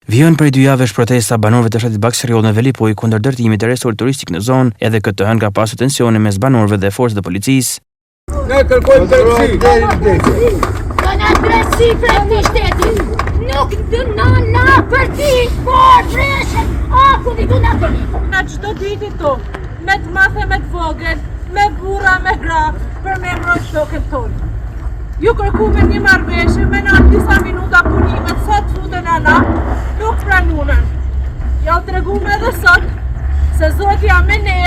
Vjen prej 2 javësh protesta banorëve të fshatit Bakshëriol në Velipoj kundër ndërtimit të restorit turistik në zonë, edhe këtë hënë ka pasur tensione mes banorëve dhe forcët e policisë. Ne kërkojmë drejtësi. Kanë drejtësi për të shtetit. Nuk na për ti, por preshën, aku di tu na përni. Na çdo ditë tonë, me të madhe me të vogël, me burra, me gra, për me mbrojt shokën tonë. Ju kërkume një marrëveshje me na disa minuta punimet, sa të futen ana, nuk pranunën. Ja tregume edhe sot, se Zotja me ne,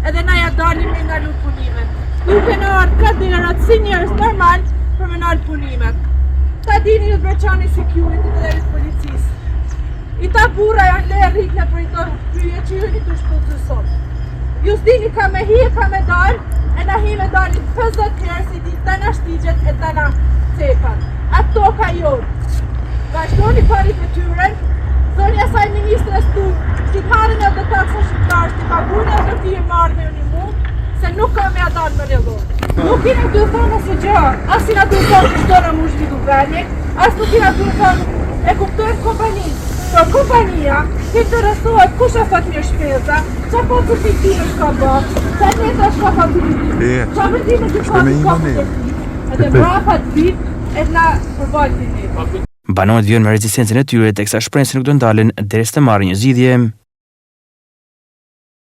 edhe na ja dalim nga lu punimet. Duke në ardhë kaderat si njerëz normal për me nalë punimet. Ta dini ju të breqani security dhe dhe policisë. I ta burra janë le rritne për i të pyje që ju një të shkullë sot. Ju s'dini ka me hi e ka me dalë, e na hi me dalin 50 herë si di të na shtigjet e të na cepat. Ato ka jonë. Vazhdoni parit e tyren, zonja saj ministres tu, që të marrën e të taksa shqiptarë, që të pagurën e të tije marrë me një mund, se nuk ka me adanë më rjellonë. Nuk i në të thonë asë gjë, as i në të thonë që shtonë më shvidu vrenje, as nuk i në të thonë e kuptojnë kompaninë. Por kompania, të interesohet kush e fat mirë shpeza, që po të fikime shka bërë, që neta shka fakturiti, që vendime të fatë kapiteti, edhe mrapa të vit, edhe na përvaltin ne. Banorët vjen me rezistencën e tyre teksa shprehin se nuk do ndalen derisa të marrin një zgjidhje.